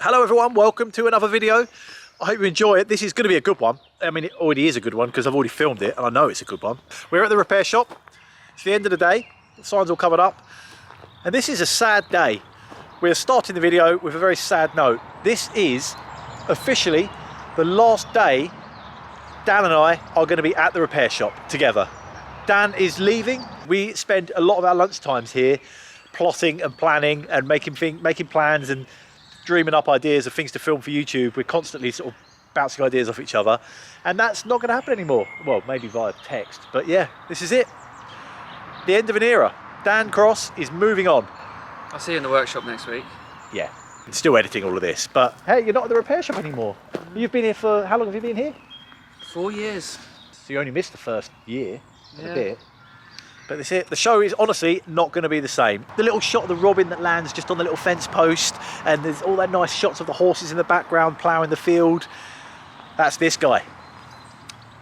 Hello everyone, welcome to another video. I hope you enjoy it. This is going to be a good one. I mean, it already is a good one because I've already filmed it and I know it's a good one. We're at the repair shop. It's the end of the day. The sign's all covered up. And this is a sad day. We're starting the video with a very sad note. This is officially the last day Dan and I are going to be at the repair shop together. Dan is leaving. We spend a lot of our lunch times here plotting and planning and making plans and dreaming up ideas of things to film for YouTube. We're constantly sort of bouncing ideas off each other, and that's not going to happen anymore. Well, maybe via text, but yeah, this is it. The end of an era. Dan Cross is moving on. I'll see you in the workshop next week. Yeah, I'm still editing all of this, but hey, you're not at the repair shop anymore. You've been here for, how long have you been here? 4 years. So you only missed the first year and a bit. But that's it. The show is honestly not going to be the same. The little shot of the robin that lands just on the little fence post, and there's all that nice shots of the horses in the background ploughing the field. That's this guy.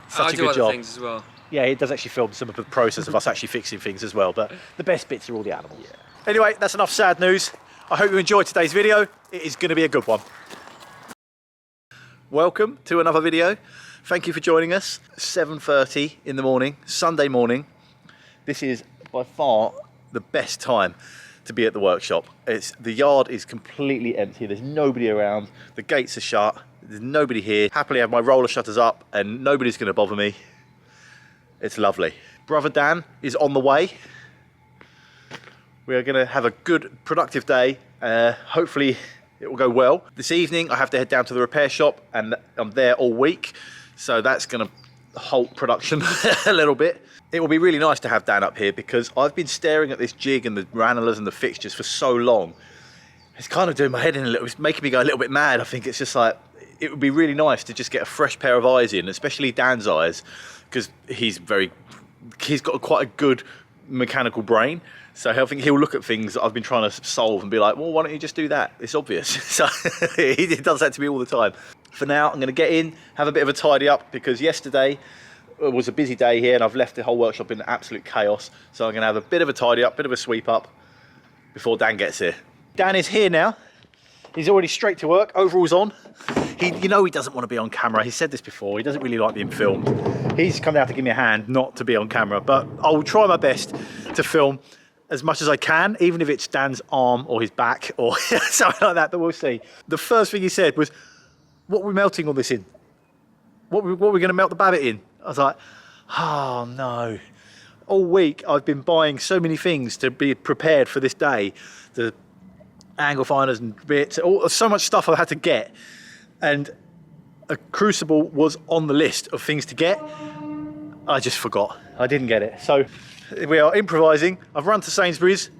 Such a good job. Things as well. Yeah, he does actually film some of the process of us actually fixing things as well, but the best bits are all the animals. Yeah. Anyway, that's enough sad news. I hope you enjoyed today's video. It is going to be a good one. Welcome to another video. Thank you for joining us. 7:30 in the morning, Sunday morning. This is by far the best time to be at the workshop. The yard is completely empty. There's nobody around. The gates are shut. There's nobody here. Happily I have my roller shutters up and nobody's going to bother me. It's lovely. Brother Dan is on the way. We are going to have a good, productive day. Hopefully it will go well. This evening I have to head down to the repair shop and I'm there all week. So that's going to halt production a little bit. It will be really nice to have Dan up here because I've been staring at this jig and the Ranalahs and the fixtures for so long. It's kind of doing my head in a little, it's making me go a little bit mad. I think it's just like, it would be really nice to just get a fresh pair of eyes in, especially Dan's eyes, because he's got quite a good mechanical brain. So I think he'll look at things that I've been trying to solve and be like, well, why don't you just do that? It's obvious. So he does that to me all the time. For now, I'm going to get in, have a bit of a tidy up, because yesterday it was a busy day here and I've left the whole workshop in absolute chaos. So I'm going to have a bit of a tidy up, bit of a sweep up before Dan gets here. Dan is here now. He's already straight to work, overalls on. You know he doesn't want to be on camera. He said this before, he doesn't really like being filmed. He's come down to give me a hand not to be on camera, but I will try my best to film as much as I can, even if it's Dan's arm or his back or something like that, but we'll see. The first thing he said was, what are we melting all this in? What are we going to melt the babbitt in? I was like, oh no. All week I've been buying so many things to be prepared for this day. The angle finders and bits, so much stuff I had to get. And a crucible was on the list of things to get. I just forgot. I didn't get it. So we are improvising. I've run to Sainsbury's.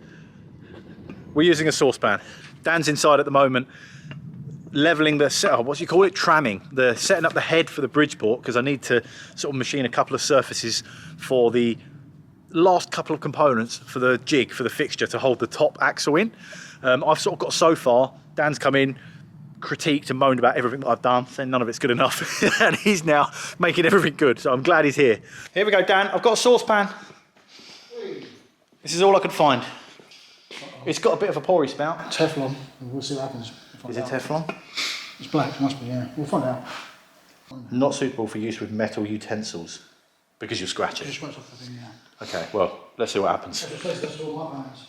We're using a saucepan. Dan's inside at the moment, leveling the what do you call it? Tramming. Setting up the head for the Bridgeport, because I need to sort of machine a couple of surfaces for the last couple of components for the jig, for the fixture to hold the top axle in. I've sort of got so far. Dan's come in, critiqued and moaned about everything that I've done, saying none of it's good enough. And he's now making everything good. So I'm glad he's here. Here we go, Dan. I've got a saucepan. This is all I could find. It's got a bit of a porry spout. Teflon. We'll see what happens. Is it Teflon? It's black, it must be, yeah. We'll find out. Not suitable for use with metal utensils because you'll scratch it. Just scratch off the thing, yeah. Okay, well, let's see what happens. That's all my hands.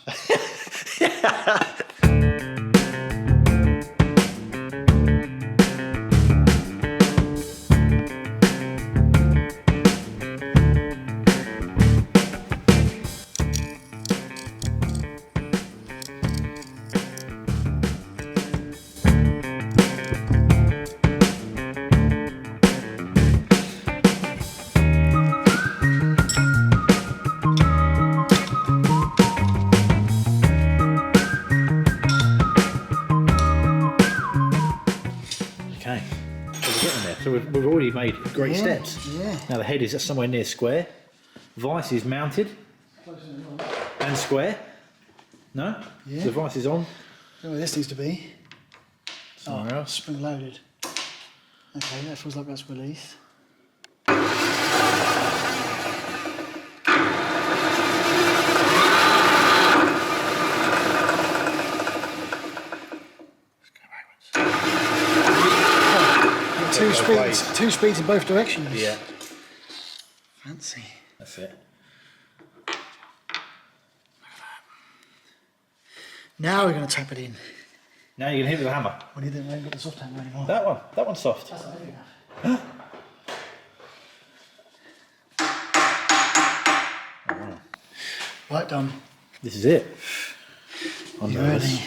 So we've already made great steps. Yeah. Now the head is somewhere near square. Vice is mounted and square. No? Yeah. The vice is on. Where this needs to be. Somewhere else. Spring loaded. Okay, that feels like that's released. Let's go backwards. two speeds in both directions. Yeah. Fancy. That's it. Now we're going to tap it in. Now you can hit it with a hammer. We haven't got the soft hammer anymore. That one's soft. That's not heavy enough. Right, done. This is it. You ready?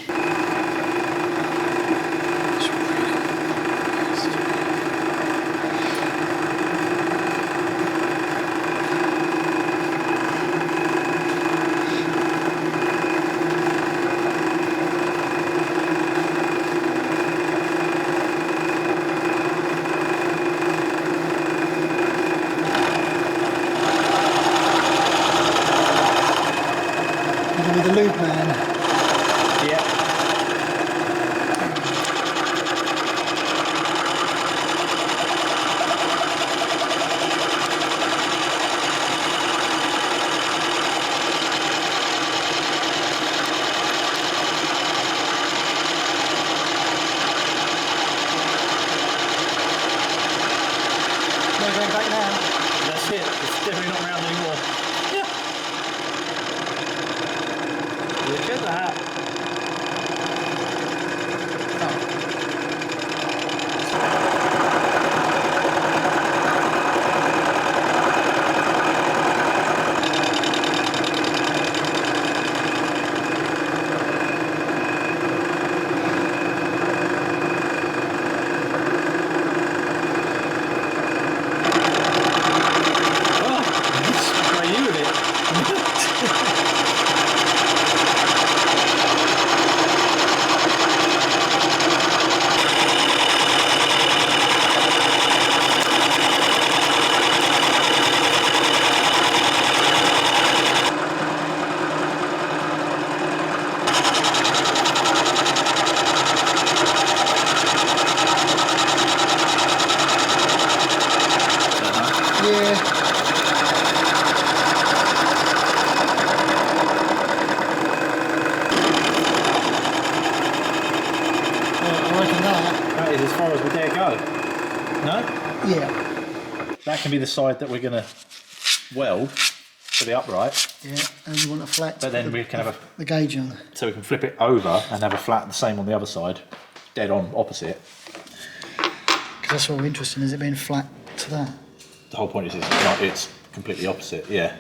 The lube man. Yeah. No going back now. That's it. It's definitely not round anymore. Look at that. Spray you with it. Yeah. I reckon that. That is as far as we dare go. No? Yeah. That can be the side that we're going to weld to the upright. Yeah. And you want a flat. But then we can have the gauge on. so we can flip it over and have a flat the same on the other side, dead on opposite. Because that's what we're interested in, is it being flat to that? The whole point is it's completely opposite, yeah.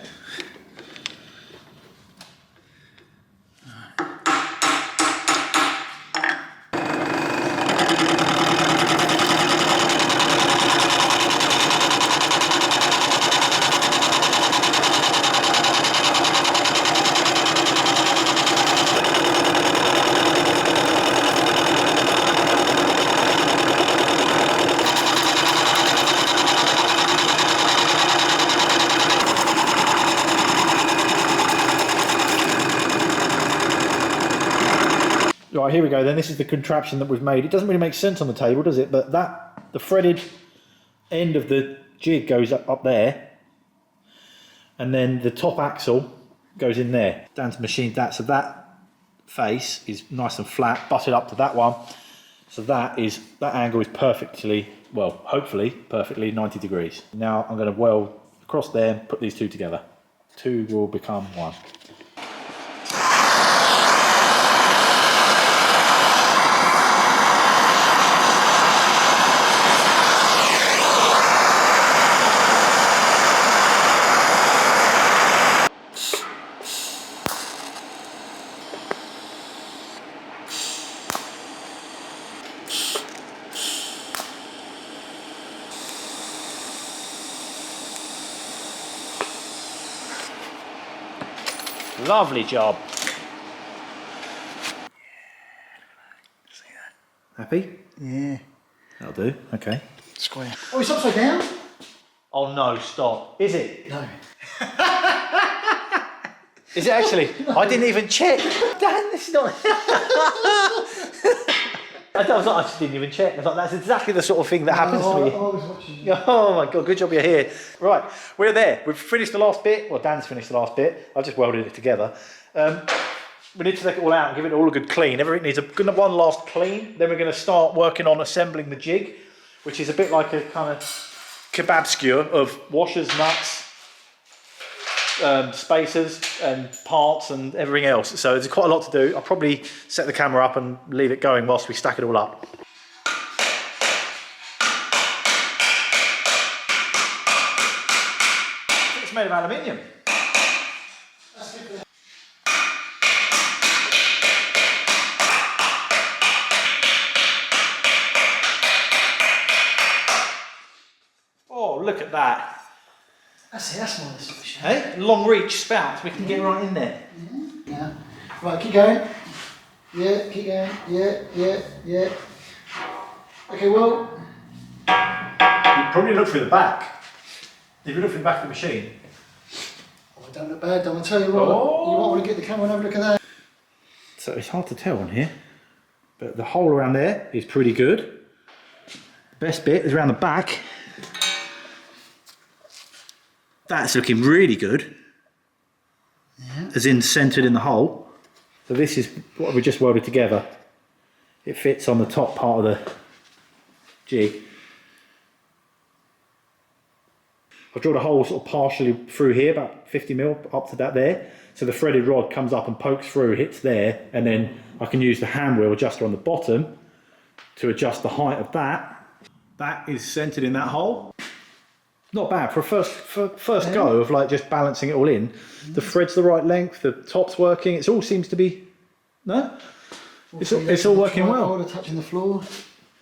Right, here we go then. This is the contraption that we've made. It doesn't really make sense on the table, does it? But the threaded end of the jig goes up there, and then the top axle goes in there. Dan's machined that, so that face is nice and flat, butted up to that one. So that angle is perfectly, well, hopefully perfectly 90 degrees. Now I'm going to weld across there and put these two together. Two will become one. Lovely job. Happy? Yeah. That'll do. Okay. Square. Oh, it's upside down? Oh no, stop. Is it? No. Is it actually? I didn't even check. Dan, this is not... I just didn't even check. I thought that's exactly the sort of thing that happens to me. I was watching you. Oh my God, good job you're here. Right, we're there. We've finished the last bit. Well, Dan's finished the last bit. I've just welded it together. We need to take it all out and give it all a good clean. Everything needs one last clean. Then we're going to start working on assembling the jig. which is a bit like a kind of kebab skewer of washers, nuts, spacers and parts and everything else. So there's quite a lot to do. I'll probably set the camera up and leave it going whilst we stack it all up. It's made of aluminium. Oh, look at that. That's more the solution. Hey, long reach spout, we can get right in there. Yeah. Right, keep going. Yeah, keep going. Yeah. Okay, well. You probably look through the back. If you look through the back of the machine. Oh, don't look bad, don't I tell you what. Oh. You might want to get the camera and have a look at that. So it's hard to tell on here, but the hole around there is pretty good. Best bit is around the back. That's looking really good, as in centred in the hole. So this is what we just welded together. It fits on the top part of the jig. I've drilled a hole sort of partially through here, about 50mm up to that there. So the threaded rod comes up and pokes through, hits there, and then I can use the hand wheel adjuster on the bottom to adjust the height of that. That is centred in that hole. Not bad for a first go of like just balancing it all in. The thread's the right length, the top's working. It all seems to be, no? It's all working well. Touching the floor.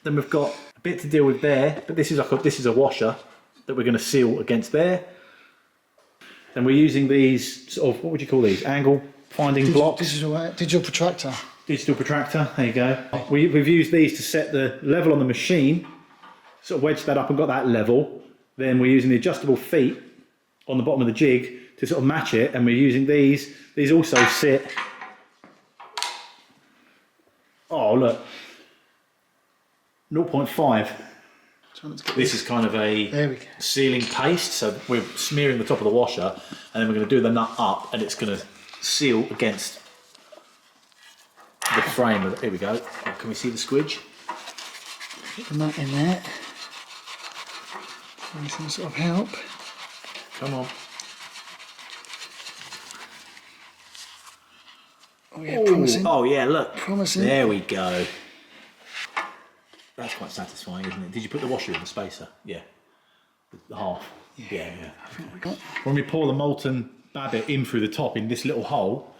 Then we've got a bit to deal with there, but this is a washer that we're going to seal against there. Then we're using these sort of, what would you call these? Angle finding blocks. Digital protractor. Digital protractor, there you go. We've used these to set the level on the machine, sort of wedged that up and got that level. Then we're using the adjustable feet on the bottom of the jig to sort of match it, and we're using these. These also sit. Oh, look. 0.5. This is kind of a sealing paste, so we're smearing the top of the washer, and then we're going to do the nut up, and it's going to seal against the frame. Here we go. Can we see the squidge? Put the nut in there. Some sort of help. Come on. Oh yeah, promising. Oh yeah, look. Promising. There we go. That's quite satisfying, isn't it? Did you put the washer in the spacer? Yeah. The half. Yeah. When we pour the molten babbitt in through the top in this little hole,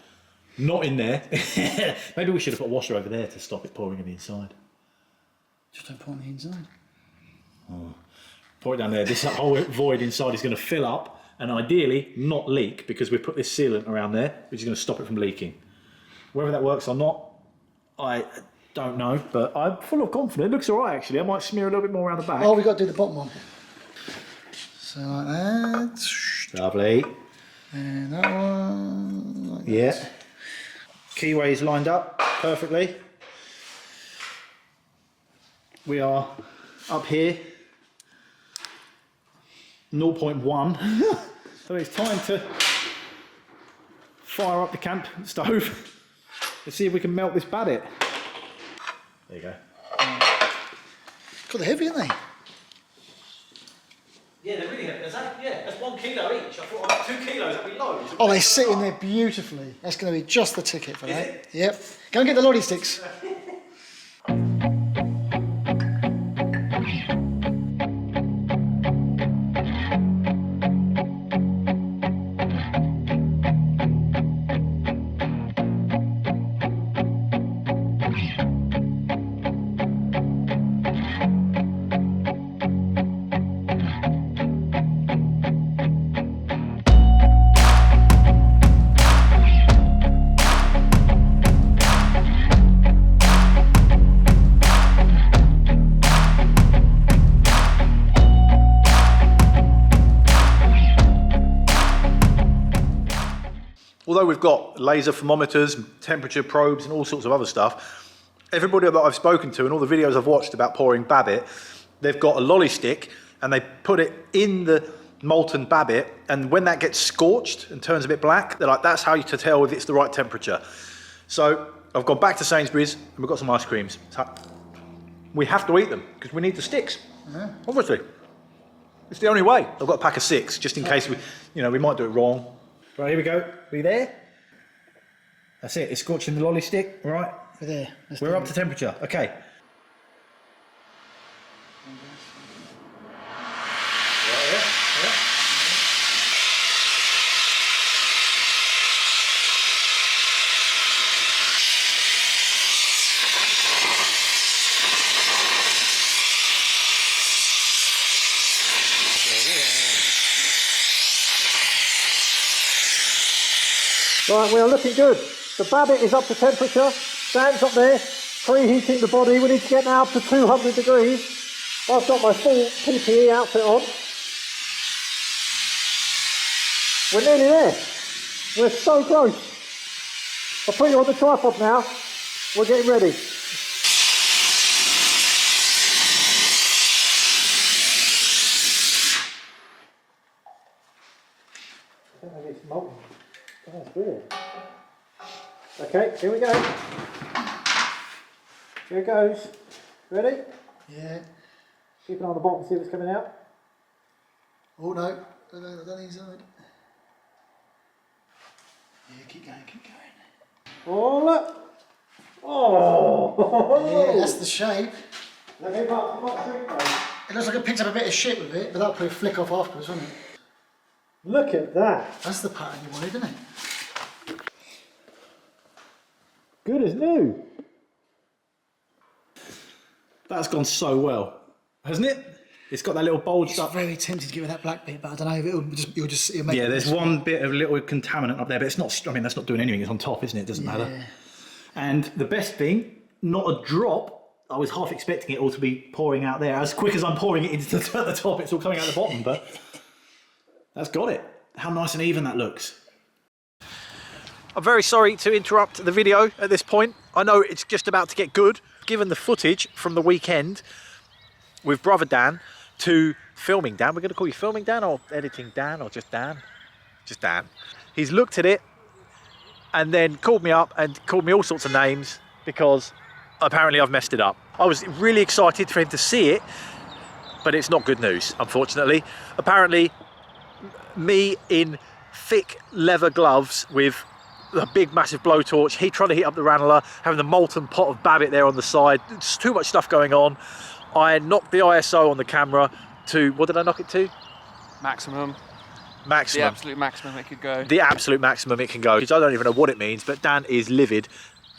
not in there. Maybe we should have put a washer over there to stop it pouring in the inside. Just don't pour on the inside. Oh. Pour it down there. This whole void inside is going to fill up and ideally not leak, because we put this sealant around there which is going to stop it from leaking. Whether that works or not, I don't know, but I'm full of confidence. It looks alright actually. I might smear a little bit more around the back. Oh, we've got to do the bottom one. So like that. Lovely. And that one. Like Yeah. that. Keyways lined up perfectly. We are up here. 0.1. So it's time to fire up the camp stove. Let's see if we can melt this babbitt. There you go. God, they're heavy, aren't they? Yeah, they're really heavy. That's 1 kilo each. I thought 2 kilos, that'd be loads. Oh, they sit in there beautifully. That's going to be just the ticket for that. it? Yep. Go and get the lolly sticks. Although we've got laser thermometers, temperature probes and all sorts of other stuff, everybody that I've spoken to and all the videos I've watched about pouring babbitt, they've got a lolly stick and they put it in the molten babbitt, and when that gets scorched and turns a bit black, they're like, that's how you to tell if it's the right temperature. So I've gone back to Sainsbury's and we've got some ice creams. we have to eat them because we need the sticks. Obviously. It's the only way. I've got a pack of 6 just in case we might do it wrong. Right, here we go. Are you there? That's it. It's scorching the lolly stick. All right. We're there. We're up to temperature. Okay. Right, we are looking good. The babbitt is up to temperature. Dan's up there, preheating the body. We need to get now up to 200 degrees. I've got my full PPE outfit on. We're nearly there. We're so close. I'll put you on the tripod now. We're getting ready. I think it's molten. Oh, that's brilliant. Okay, here we go. Here it goes. Ready? Yeah. Keep an eye on the bottom, see if it's coming out. Oh no, I don't think inside. Yeah, keep going, keep going. Oh, look! Oh! Yeah, that's the shape. Let me mark drink though. It looks like it picked up a bit of shit with it, but that'll probably flick off afterwards, won't it? Look at that. That's the pattern you wanted, isn't it? Good as new. That's gone so well, hasn't it? It's got that little bulge It's up. very tempted to give it that black bit, but I don't know if it'll make Yeah, it there's this one bit of little contaminant up there, but it's not. I mean, that's not doing anything. It's on top, isn't it? It doesn't matter. And the best thing, not a drop. I was half expecting it all to be pouring out there. As quick as I'm pouring it into the top, it's all coming out the bottom. But that's got it. How nice and even that looks. I'm very sorry to interrupt the video at this point. I know it's just about to get good. Given the footage from the weekend with brother Dan to filming Dan. We're going to call you filming Dan or editing Dan or just Dan? Just Dan. He's looked at it and then called me up and called me all sorts of names because apparently I've messed it up. I was really excited for him to see it, but it's not good news, unfortunately. Apparently, me in thick leather gloves with a big massive blowtorch, he trying to heat up the Ranalah, having the molten pot of babbitt there on the side. It's too much stuff going on. I knocked the ISO on the camera to, what did I knock it to? Maximum. Maximum. The absolute maximum it could go. The absolute maximum it can go. Because I don't even know what it means, but Dan is livid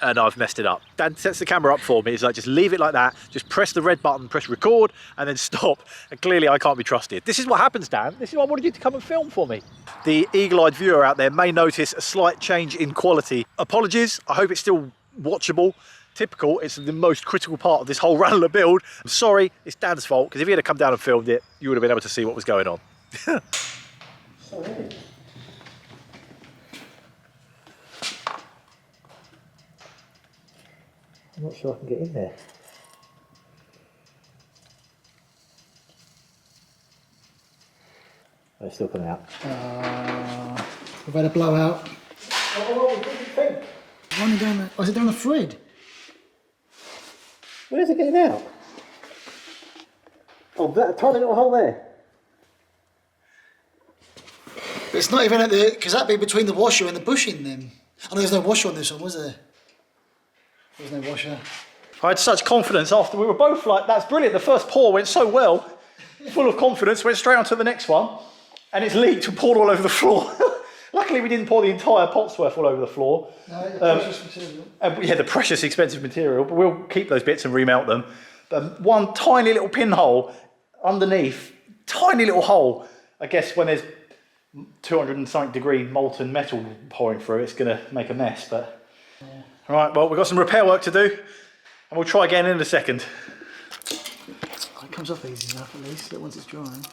and I've messed it up. Dan sets the camera up for me. He's like, just leave it like that. Just press the red button, press record, and then stop. And clearly I can't be trusted. This is what happens, Dan. This is why I wanted you to come and film for me. The eagle-eyed viewer out there may notice a slight change in quality. Apologies. I hope it's still watchable. Typical, it's the most critical part of this whole Ranalah build. I'm sorry, it's Dan's fault, because if he had come down and filmed it, you would have been able to see what was going on. Sorry. I'm not sure I can get in there. Oh, it's still coming out. We've had a blowout. Oh, what do you think? Running down the. Oh, is it down the thread? Where's it getting out? Oh, that tiny little hole there. But it's not even at the. Because that'd be between the washer and the bushing then. I know there's no washer on this one, was there? There's no washer. I had such confidence after we were both like, that's brilliant. The first pour went so well, full of confidence, went straight on to the next one, and it's leaked and poured all over the floor. Luckily, we didn't pour the entire pot's worth all over the floor. No, the precious material. Yeah, the precious, expensive material, but we'll keep those bits and remelt them. One tiny little pinhole underneath, tiny little hole. I guess when there's 200 and something degree molten metal pouring through, it's going to make a mess. But yeah. All right, well, we've got some repair work to do, and we'll try again in a second. Oh, it comes off easy enough at least, once it's drying.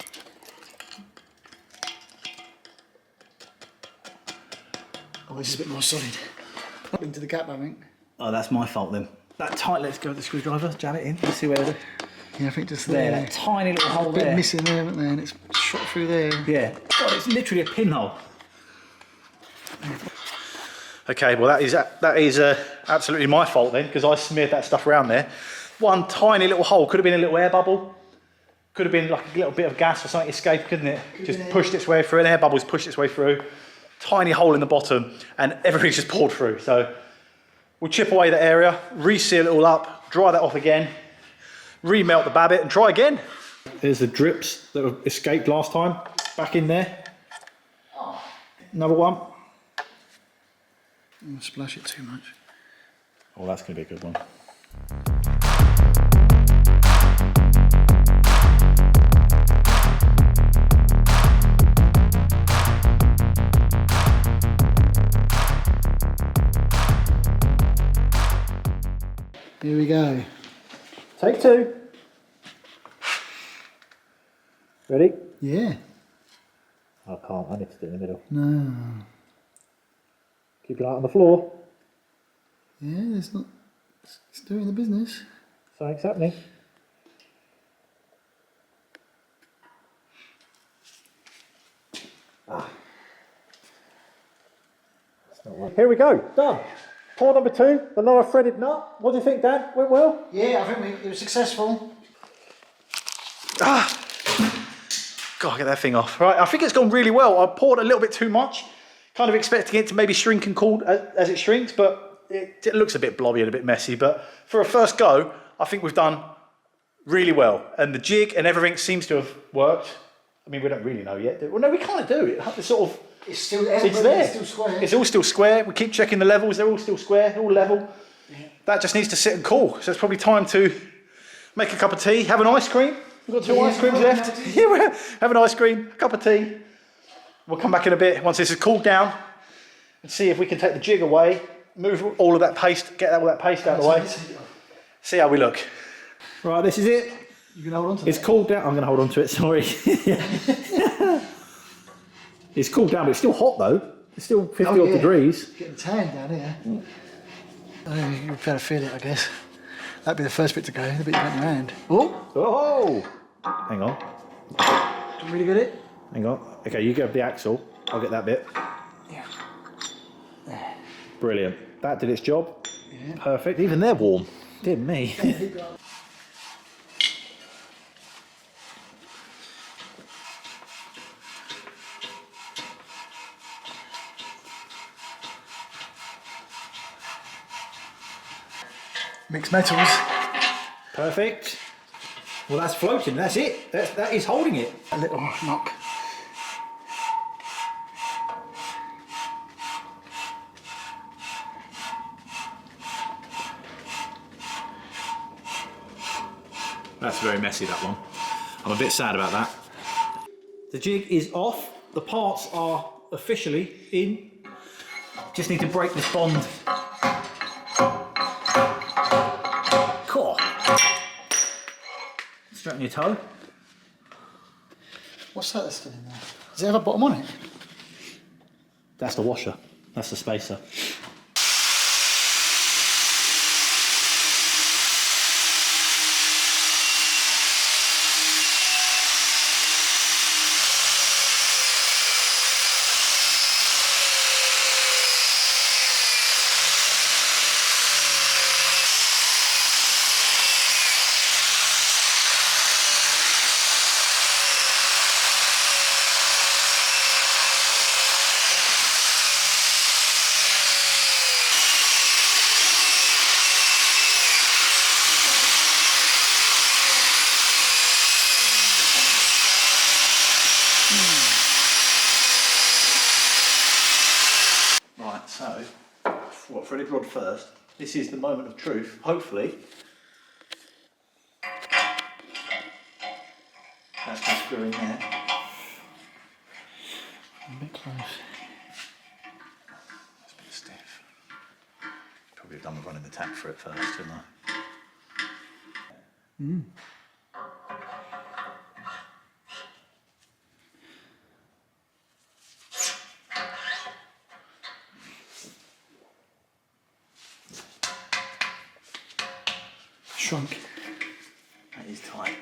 Oh, this is a bit more solid. Into the gap, I think. Oh, that's my fault then. That tight, let's go with the screwdriver, jam it in, let's see where it is. Yeah, I think just There, there. that tiny little hole A bit there. missing there, haven't there? And it's shot through there. Yeah. God, it's literally a pinhole. Okay, well that is absolutely my fault then, because I smeared that stuff around there. one tiny little hole. Could have been a little air bubble. Could have been like a little bit of gas or something escaped, couldn't it? Just pushed its way through. An air bubble's pushed its way through. Tiny hole in the bottom, and everything's just poured through. So we'll chip away the area, reseal it all up, dry that off again, remelt the babbitt, and try again. There's the drips that escaped last time. Back in there. Another one. Don't splash it too much. Oh, that's going to be a good one. Here we go. Take two. Ready? Yeah. I can't, I need to do it in the middle. No. Keep your eye on the floor. Yeah, it's not. It's doing the business. Something's happening. Here we go, done. Pour number two, the lower threaded nut. What do you think, Dan? Went well? Yeah, I think it was successful. God, get that thing off. Right, I think it's gone really well. I poured a little bit too much, kind of expecting it to maybe shrink and cool as it shrinks, but it looks a bit blobby and a bit messy. But for a first go, I think we've done really well. And the jig and everything seems to have worked. I mean, we don't really know yet. Well, no, we kind of do. It's sort of, It's still it's there. It's still square. It's all still square. We keep checking the levels. They're all still square, all level. Yeah. That just needs to sit and cool. So it's probably time to make a cup of tea, have an ice cream. We've got two ice creams left. Yeah, we'll have an ice cream, a cup of tea. We'll come back in a bit once this has cooled down and see if we can take the jig away, move all of that paste, get all that paste out of the way. See how we look. Right, this is it. You can hold on to it. It's cooled down. I'm going to hold on to it, sorry. It's cooled down, but it's still hot though. It's still 50 odd degrees. Getting tan down here. Oh, you better feel it, I guess. That'd be the first bit to go, the bit you got in your hand. Oh! Oh! Hang on. Did you really get it? Hang on. Okay, you grab the axle. I'll get that bit. Yeah. Brilliant. That did its job. Yeah. Perfect. Even they're warm. Dear me. Mixed metals. Perfect. Well, that's floating. That's it. That is holding it. A little knock. That's very messy, that one. I'm a bit sad about that. The jig is off. The parts are officially in. Just need to break this bond. Cool. Straighten your toe. What's that that's still in there? Does it have a bottom on it? That's the washer. That's the spacer. Right, so, what, threaded rod first. This is the moment of truth, hopefully. That's going to screw in there. A bit close. It's a bit stiff. Probably have done with running the tap for it first, shouldn't I? Shrunk. That is tight.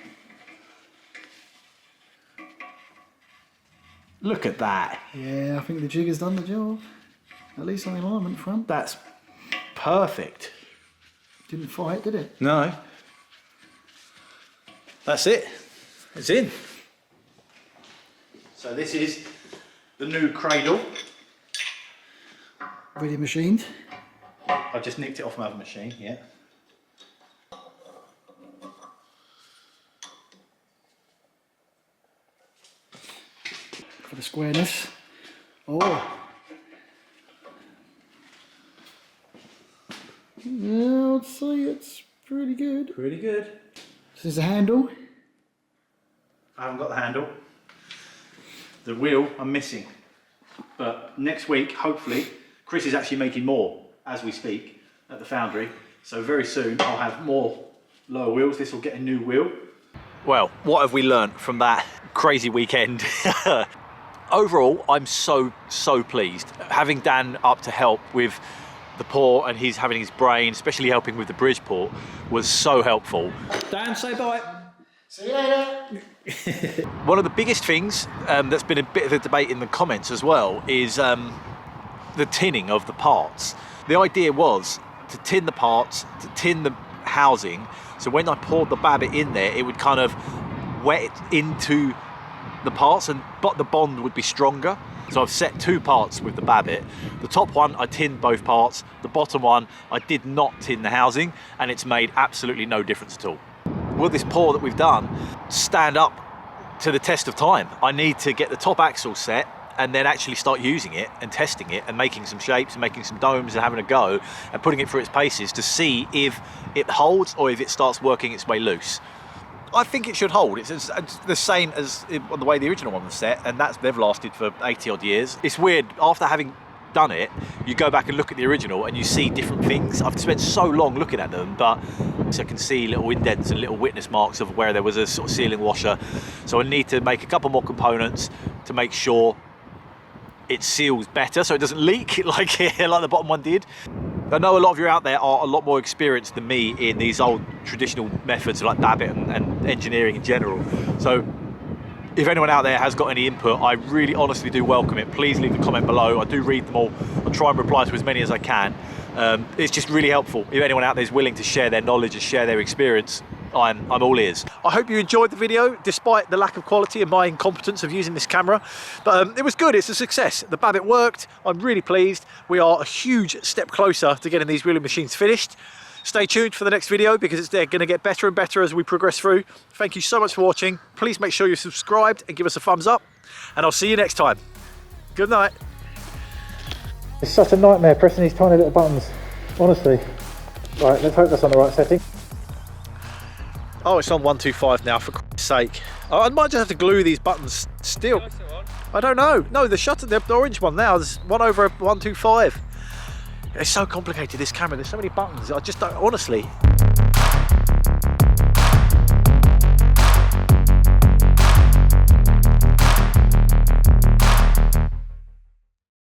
Look at that. Yeah, I think the jig has done the job. At least on the alignment front. That's perfect. Didn't fight, did it? No. That's it. It's in. So this is the new cradle. Ready machined. I just nicked it off my other machine, yeah. For the squareness. Oh. Yeah, I'd say it's pretty good. Pretty good. This is the handle. I haven't got the handle. The wheel I'm missing. But next week, hopefully, Chris is actually making more as we speak at the foundry. So very soon I'll have more lower wheels. This will get a new wheel. Well, what have we learned from that crazy weekend? Overall, I'm so pleased. Having Dan up to help with the port and he's having his brain, especially helping with the bridge port, was so helpful. Dan, say bye. See you later. One of the biggest things that's been a bit of a debate in the comments as well is the tinning of the parts. The idea was to tin the parts, to tin the housing, so when I poured the babbitt in there, it would kind of wet it into the parts, but the bond would be stronger. So I've set two parts with the babbitt. The top one, I tinned both parts. The bottom one, I did not tin the housing, and it's made absolutely no difference at all. Will this pour that we've done stand up to the test of time? I need to get the top axle set and then actually start using it and testing it and making some shapes and making some domes and having a go and putting it through its paces to see if it holds or if it starts working its way loose. I think it should hold. It's the same as the way the original one was set, and they've lasted for 80 odd years. It's weird, after having done it, you go back and look at the original and you see different things. I've spent so long looking at them, but I can see little indents and little witness marks of where there was a sort of sealing washer. So I need to make a couple more components to make sure it seals better so it doesn't leak like the bottom one did. I know a lot of you out there are a lot more experienced than me in these old traditional methods like babbitt and engineering in general. So if anyone out there has got any input, I really honestly do welcome it. Please leave a comment below. I do read them all. I'll try and reply to as many as I can. It's just really helpful. If anyone out there is willing to share their knowledge and share their experience, I'm all ears. I hope you enjoyed the video, despite the lack of quality and my incompetence of using this camera. But it was good, it's a success. The babbitt worked, I'm really pleased. We are a huge step closer to getting these wheeling machines finished. Stay tuned for the next video because they're going to get better and better as we progress through. Thank you so much for watching. Please make sure you're subscribed and give us a thumbs up. And I'll see you next time. Good night. It's such a nightmare pressing these tiny little buttons, honestly. Right, let's hope that's on the right setting. Oh, it's on 125 now, for Christ's sake. I might just have to glue these buttons still. I don't know. No, the shutter, the orange one now, there's one over 125. It's so complicated, this camera. There's so many buttons. I just don't, honestly.